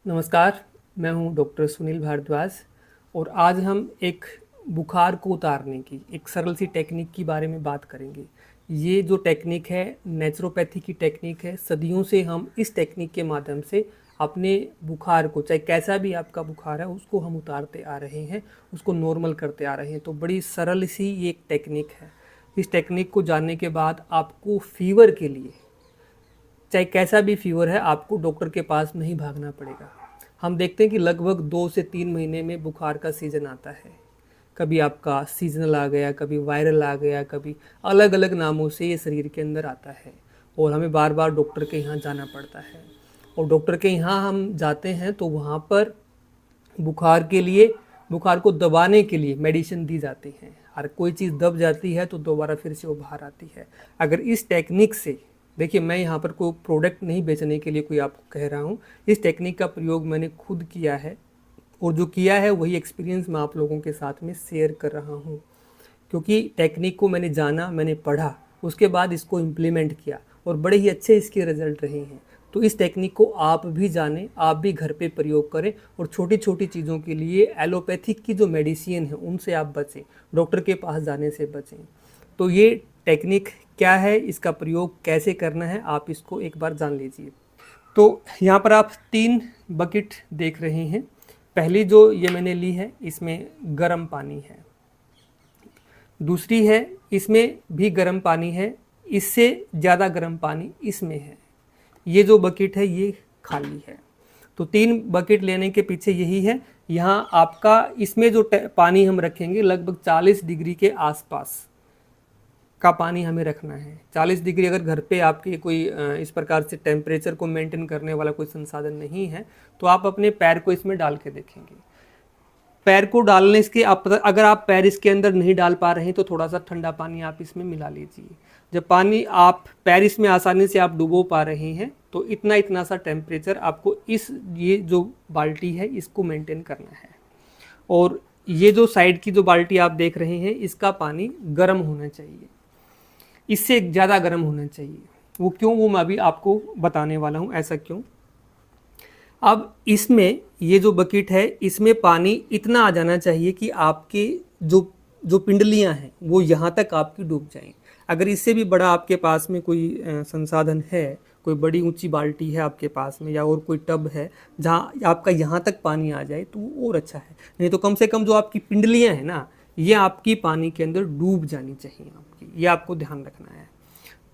नमस्कार, मैं हूं डॉक्टर सुनील भारद्वाज और आज हम एक बुखार को उतारने की एक सरल सी टेक्निक के बारे में बात करेंगे। ये जो टेक्निक है नेचुरोपैथी की टेक्निक है। सदियों से हम इस टेक्निक के माध्यम से अपने बुखार को, चाहे कैसा भी आपका बुखार है, उसको हम उतारते आ रहे हैं, उसको नॉर्मल करते आ रहे हैं। तो बड़ी सरल सी ये एक टेक्निक है। इस टेक्निक को जानने के बाद आपको फीवर के लिए, चाहे कैसा भी फीवर है, आपको डॉक्टर के पास नहीं भागना पड़ेगा। हम देखते हैं कि लगभग 2 से 3 महीने में बुखार का सीज़न आता है। कभी आपका सीजनल आ गया, कभी वायरल आ गया, कभी अलग अलग नामों से ये शरीर के अंदर आता है और हमें बार बार डॉक्टर के यहाँ जाना पड़ता है। और डॉक्टर के यहाँ हम जाते हैं तो वहाँ पर बुखार के लिए, बुखार को दबाने के लिए मेडिसिन दी जाती हैं। हर कोई चीज़ दब जाती है तो दोबारा फिर से वो बाहर आती है। अगर इस टेक्निक से, देखिए मैं यहाँ पर कोई प्रोडक्ट नहीं बेचने के लिए कोई आपको कह रहा हूँ, इस टेक्निक का प्रयोग मैंने खुद किया है और जो किया है वही एक्सपीरियंस मैं आप लोगों के साथ में शेयर कर रहा हूँ। क्योंकि टेक्निक को मैंने जाना, मैंने पढ़ा, उसके बाद इसको इम्प्लीमेंट किया और बड़े ही अच्छे इसके रिजल्ट रहे हैं। तो इस टेक्निक को आप भी जानें, आप भी घर पे प्रयोग करें और छोटी छोटी चीज़ों के लिए एलोपैथिक की जो मेडिसिन है उनसे आप बचें, डॉक्टर के पास जाने से बचें। तो ये टेक्निक क्या है, इसका प्रयोग कैसे करना है, आप इसको एक बार जान लीजिए। तो यहाँ पर आप 3 बकेट देख रहे हैं। पहली जो ये मैंने ली है, इसमें गर्म पानी है। दूसरी है, इसमें भी गर्म पानी है, इससे ज़्यादा गर्म पानी इसमें है। ये जो बकेट है ये खाली है। तो 3 बकेट लेने के पीछे यही है। यहाँ आपका इसमें जो पानी हम रखेंगे लगभग 40 डिग्री के आसपास का पानी हमें रखना है। 40 डिग्री अगर घर पे आपके कोई इस प्रकार से टेम्परेचर को मेंटेन करने वाला कोई संसाधन नहीं है तो आप अपने पैर को इसमें डाल के देखेंगे। पैर को डालने के अगर आप पैर इसके अंदर नहीं डाल पा रहे हैं तो थोड़ा सा ठंडा पानी आप इसमें मिला लीजिए। जब पानी आप पैर इसमें आसानी से आप डुबो पा रहे हैं तो इतना सा टेम्परेचर आपको ये जो बाल्टी है इसको मेंटेन करना है। और ये जो साइड की जो बाल्टी आप देख रहे हैं इसका पानी गर्म होना चाहिए, इससे ज़्यादा गर्म होना चाहिए। वो क्यों, वो मैं अभी आपको बताने वाला हूँ ऐसा क्यों। अब इसमें ये जो बकेट है इसमें पानी इतना आ जाना चाहिए कि आपके जो पिंडलियाँ हैं वो यहाँ तक आपकी डूब जाएं। अगर इससे भी बड़ा आपके पास में कोई संसाधन है, कोई बड़ी ऊंची बाल्टी है आपके पास में या और कोई टब है जहाँ आपका यहाँ तक पानी आ जाए तो वो और अच्छा है। नहीं तो कम से कम जो आपकी पिंडलियाँ हैं ना, ये आपकी पानी के अंदर डूब जानी चाहिए आपकी, ये आपको ध्यान रखना है।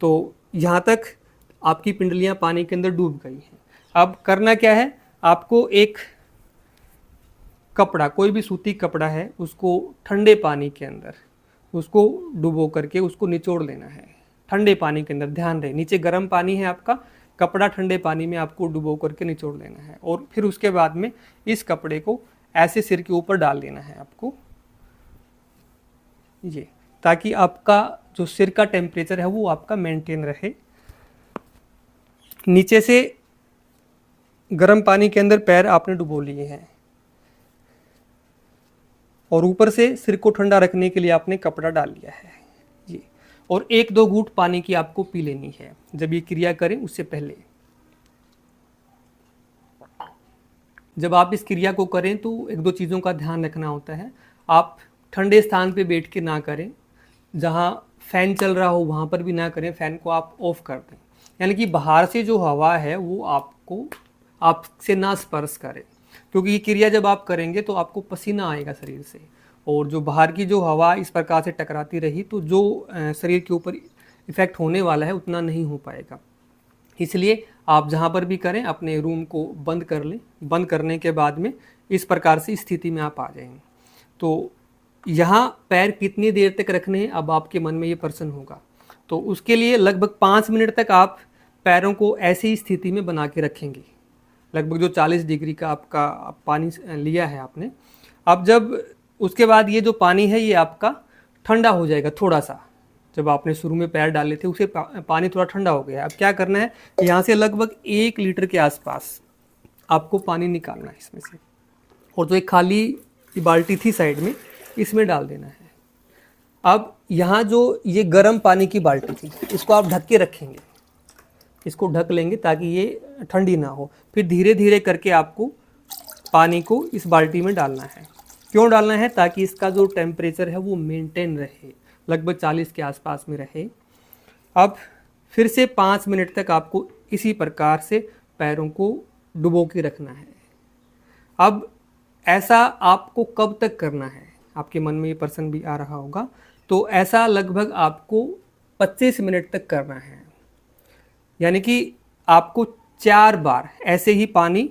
तो यहाँ तक आपकी पिंडलियाँ पानी के अंदर डूब गई हैं। अब करना क्या है, आपको एक कपड़ा, कोई भी सूती कपड़ा है, उसको ठंडे पानी के अंदर उसको डुबो करके उसको निचोड़ लेना है ठंडे पानी के अंदर। ध्यान रहे नीचे गर्म पानी है आपका, कपड़ा ठंडे पानी में आपको डुबो करके निचोड़ लेना है और फिर उसके बाद में इस कपड़े को ऐसे सिर के ऊपर डाल देना है आपको, ये, ताकि आपका जो सिर का टेम्परेचर है वो आपका मेंटेन रहे। नीचे से गर्म पानी के अंदर पैर आपने डुबो लिए हैं और ऊपर से सिर को ठंडा रखने के लिए आपने कपड़ा डाल लिया है ये। और 1-2 घूंट पानी की आपको पी लेनी है जब ये क्रिया करें उससे पहले। जब आप इस क्रिया को करें तो 1-2 चीज़ों का ध्यान रखना होता है। आप ठंडे स्थान पे बैठ के ना करें, जहाँ फ़ैन चल रहा हो वहाँ पर भी ना करें, फ़ैन को आप ऑफ कर दें, यानी कि बाहर से जो हवा है वो आपसे ना स्पर्श करे। क्योंकि ये क्रिया जब आप करेंगे तो आपको पसीना आएगा शरीर से और जो बाहर की जो हवा इस प्रकार से टकराती रही तो जो शरीर के ऊपर इफ़ेक्ट होने वाला है उतना नहीं हो पाएगा। इसलिए आप जहाँ पर भी करें अपने रूम को बंद कर लें। बंद करने के बाद में इस प्रकार से स्थिति में आप आ जाएंगे। तो यहाँ पैर कितनी देर तक रखने हैं अब आपके मन में ये प्रश्न होगा। तो उसके लिए लगभग 5 मिनट तक आप पैरों को ऐसी स्थिति में बना के रखेंगे, लगभग जो 40 डिग्री का आपका पानी लिया है आपने। अब जब उसके बाद ये जो पानी है ये आपका ठंडा हो जाएगा थोड़ा सा। जब आपने शुरू में पैर डाले थे उसे पानी थोड़ा ठंडा हो गया। अब क्या करना है, यहाँ से लगभग 1 लीटर के आसपास आपको पानी निकालना है इसमें से और जो एक खाली बाल्टी थी साइड में इसमें डाल देना है। अब यहाँ जो ये गर्म पानी की बाल्टी थी इसको आप ढक के रखेंगे, इसको ढक लेंगे ताकि ये ठंडी ना हो। फिर धीरे धीरे करके आपको पानी को इस बाल्टी में डालना है। क्यों डालना है? ताकि इसका जो टेम्परेचर है वो मेंटेन रहे, लगभग 40 के आसपास में रहे। अब फिर से 5 मिनट तक आपको इसी प्रकार से पैरों को डुबो के रखना है। अब ऐसा आपको कब तक करना है? आपके मन में ये प्रश्न भी आ रहा होगा। तो ऐसा लगभग आपको 25 मिनट तक करना है, यानी कि आपको 4 बार ऐसे ही पानी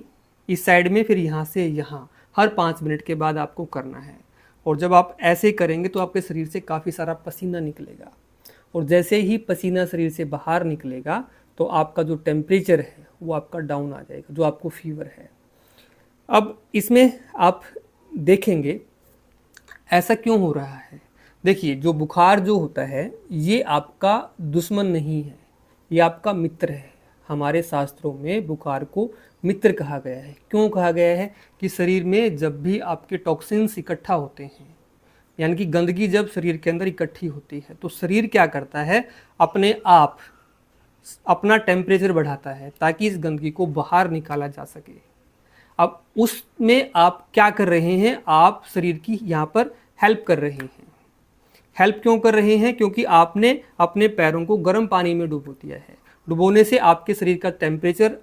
इस साइड में, फिर यहाँ से यहाँ, हर 5 मिनट के बाद आपको करना है। और जब आप ऐसे करेंगे तो आपके शरीर से काफ़ी सारा पसीना निकलेगा, और जैसे ही पसीना शरीर से बाहर निकलेगा तो आपका जो टेम्परेचर है वो आपका डाउन आ जाएगा, जो आपको फीवर है। अब इसमें आप देखेंगे ऐसा क्यों हो रहा है। देखिए, जो बुखार जो होता है ये आपका दुश्मन नहीं है, ये आपका मित्र है। हमारे शास्त्रों में बुखार को मित्र कहा गया है। क्यों कहा गया है? कि शरीर में जब भी आपके टॉक्सिन्स इकट्ठा होते हैं, यानी कि गंदगी जब शरीर के अंदर इकट्ठी होती है, तो शरीर क्या करता है, अपने आप अपना टेम्परेचर बढ़ाता है ताकि इस गंदगी को बाहर निकाला जा सके। अब उसमें आप क्या कर रहे हैं? आप शरीर की यहाँ पर हेल्प कर रहे हैं। हेल्प क्यों कर रहे हैं? क्योंकि आपने अपने पैरों को गर्म पानी में डुबो दिया है। डुबोने से आपके शरीर का टेम्परेचर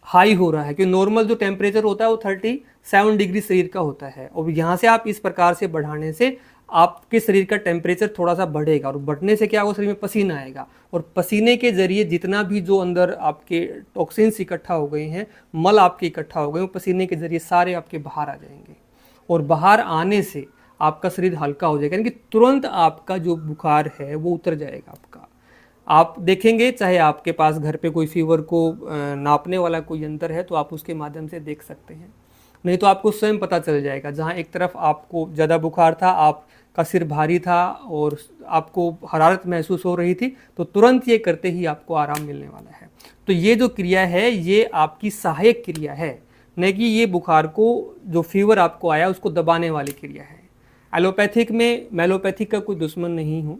हाई हो रहा है, क्योंकि नॉर्मल जो टेम्परेचर होता है वो 37 डिग्री शरीर का होता है, और यहाँ से आप इस प्रकार से बढ़ाने से आपके शरीर का टेम्परेचर थोड़ा सा बढ़ेगा, और बढ़ने से क्या होगा, शरीर में पसीना आएगा, और पसीने के जरिए जितना भी जो अंदर आपके टॉक्सिन्स इकट्ठा हो गए हैं, मल आपके इकट्ठा हो गए, वो पसीने के जरिए सारे आपके बाहर आ जाएंगे, और बाहर आने से आपका शरीर हल्का हो जाएगा, यानी कि तुरंत आपका जो बुखार है वो उतर जाएगा आपका। आप देखेंगे, चाहे आपके पास घर पे कोई फीवर को नापने वाला कोई यंत्र है तो आप उसके माध्यम से देख सकते हैं, नहीं तो आपको स्वयं पता चल जाएगा। जहाँ एक तरफ आपको ज़्यादा बुखार था, आपका सिर भारी था और आपको हरारत महसूस हो रही थी, तो तुरंत ये करते ही आपको आराम मिलने वाला है। तो ये जो क्रिया है ये आपकी सहायक क्रिया है, न कि ये बुखार को, जो फीवर आपको आया उसको दबाने वाली क्रिया है। एलोपैथिक में, मैं एलोपैथिक का कोई दुश्मन नहीं हूँ,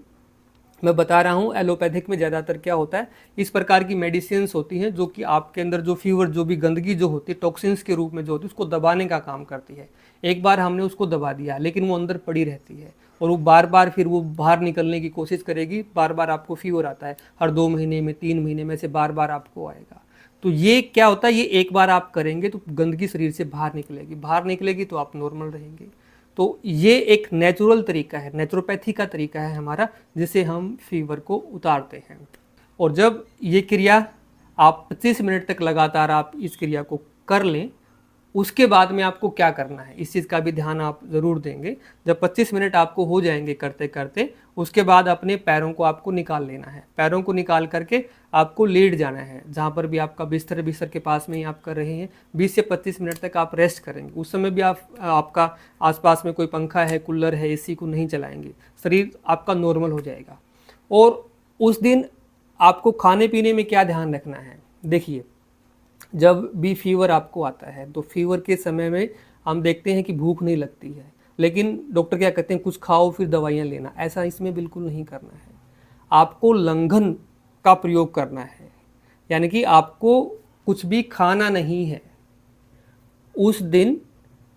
मैं बता रहा हूँ एलोपैथिक में ज़्यादातर क्या होता है, इस प्रकार की मेडिसिन्स होती हैं जो कि आपके अंदर जो फीवर, जो भी गंदगी जो होती है टॉक्सिन्स के रूप में जो होती है, उसको दबाने का काम करती है। एक बार हमने उसको दबा दिया लेकिन वो अंदर पड़ी रहती है, और वो बार बार फिर वो बाहर निकलने की कोशिश करेगी, बार बार आपको फीवर आता है, हर 2 महीने में, 3 महीने में से बार बार आपको आएगा। तो ये क्या होता है, ये एक बार आप करेंगे तो गंदगी शरीर से बाहर निकलेगी तो आप नॉर्मल रहेंगे। तो ये एक नेचुरल तरीका है, नेचुरोपैथी का तरीका है हमारा, जिससे हम फीवर को उतारते हैं। और जब ये क्रिया आप 25 मिनट तक लगातार आप इस क्रिया को कर लें, उसके बाद में आपको क्या करना है, इस चीज़ का भी ध्यान आप ज़रूर देंगे। जब 25 मिनट आपको हो जाएंगे करते करते, उसके बाद अपने पैरों को आपको निकाल लेना है। पैरों को निकाल करके आपको लेट जाना है, जहाँ पर भी आपका बिस्तर के पास में ही आप कर रहे हैं। 20 से 25 मिनट तक आप रेस्ट करेंगे। उस समय भी आपका आसपास में कोई पंखा है, कूलर है, एसी को नहीं चलाएंगे, शरीर आपका नॉर्मल हो जाएगा। और उस दिन आपको खाने पीने में क्या ध्यान रखना है, देखिए, जब भी फीवर आपको आता है तो फीवर के समय में हम देखते हैं कि भूख नहीं लगती है, लेकिन डॉक्टर क्या कहते हैं, कुछ खाओ फिर दवाइयाँ लेना। ऐसा इसमें बिल्कुल नहीं करना है। आपको लंघन का प्रयोग करना है, यानी कि आपको कुछ भी खाना नहीं है। उस दिन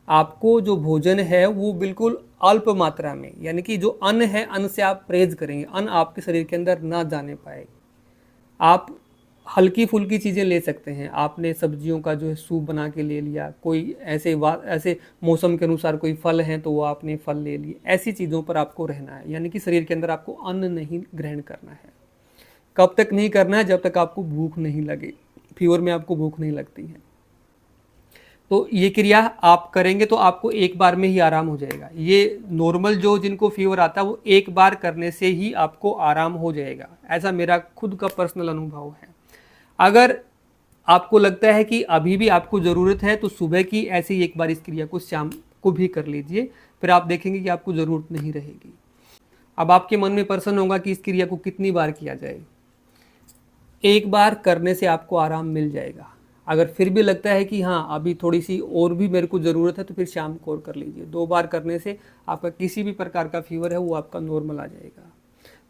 आपको जो भोजन है वो बिल्कुल अल्प मात्रा में, यानी कि जो अन्न है, अन्न से आप परहेज करेंगे, अन्न आपके शरीर के अंदर ना जाने पाए। आप हल्की फुल्की चीज़ें ले सकते हैं, आपने सब्जियों का जो है सूप बना के ले लिया, कोई ऐसे मौसम के अनुसार कोई फल हैं तो वो आपने फल ले लिए। ऐसी चीज़ों पर आपको रहना है, यानी कि शरीर के अंदर आपको अन्न नहीं ग्रहण करना है। कब तक नहीं करना है? जब तक आपको भूख नहीं लगे। फीवर में आपको भूख नहीं लगती है। तो ये क्रिया आप करेंगे तो आपको एक बार में ही आराम हो जाएगा। ये नॉर्मल जो जिनको फीवर आता है वो एक बार करने से ही आपको आराम हो जाएगा, ऐसा मेरा खुद का पर्सनल अनुभव है। अगर आपको लगता है कि अभी भी आपको ज़रूरत है तो सुबह की ऐसे ही एक बार इस क्रिया को शाम को भी कर लीजिए, फिर आप देखेंगे कि आपको ज़रूरत नहीं रहेगी। अब आपके मन में प्रश्न होगा कि इस क्रिया को कितनी बार किया जाए। एक बार करने से आपको आराम मिल जाएगा। अगर फिर भी लगता है कि हाँ अभी थोड़ी सी और भी मेरे को ज़रूरत है तो फिर शाम को और कर लीजिए। 2 बार करने से आपका किसी भी प्रकार का फीवर है वो आपका नॉर्मल आ जाएगा।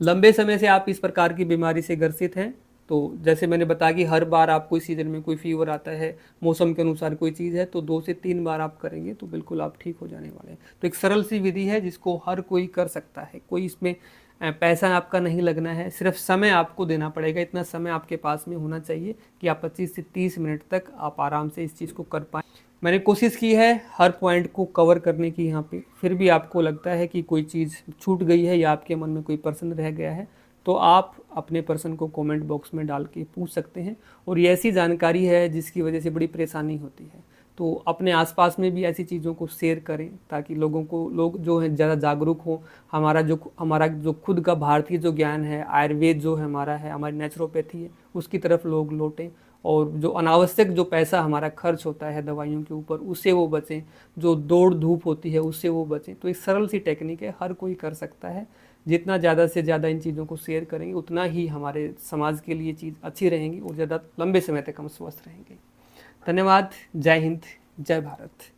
लंबे समय से आप इस प्रकार की बीमारी से ग्रसित हैं तो जैसे मैंने बताया कि हर बार आप कोई सीज़न में कोई फीवर आता है, मौसम के अनुसार कोई चीज़ है, तो 2 से 3 बार आप करेंगे तो बिल्कुल आप ठीक हो जाने वाले हैं। तो एक सरल सी विधि है जिसको हर कोई कर सकता है, कोई इसमें पैसा आपका नहीं लगना है, सिर्फ समय आपको देना पड़ेगा। इतना समय आपके पास में होना चाहिए कि आप 25 से 30 मिनट तक आप आराम से इस चीज़ को कर पाएँ। मैंने कोशिश की है हर पॉइंट को कवर करने की यहाँ पे, फिर भी आपको लगता है कि कोई चीज़ छूट गई है या आपके मन में कोई प्रश्न रह गया है, तो आप अपने प्रश्न को कमेंट बॉक्स में डाल के पूछ सकते हैं। और ये ऐसी जानकारी है जिसकी वजह से बड़ी परेशानी होती है, तो अपने आसपास में भी ऐसी चीज़ों को शेयर करें ताकि लोग जो हैं ज़्यादा जागरूक हों। हमारा जो खुद का भारतीय जो ज्ञान है, आयुर्वेद जो है हमारा है, हमारी नेचुरोपैथी है, उसकी तरफ लोग लौटें। और जो अनावश्यक जो पैसा हमारा खर्च होता है दवाइयों के ऊपर, उससे वो बचें। जो दौड़ धूप होती है उससे वो बचें। तो एक सरल सी टेक्निक है, हर कोई कर सकता है। जितना ज़्यादा से ज़्यादा इन चीज़ों को शेयर करेंगे उतना ही हमारे समाज के लिए चीज़ अच्छी रहेंगी और ज़्यादा लंबे समय तक हम स्वस्थ रहेंगे। धन्यवाद। जय हिंद, जय भारत।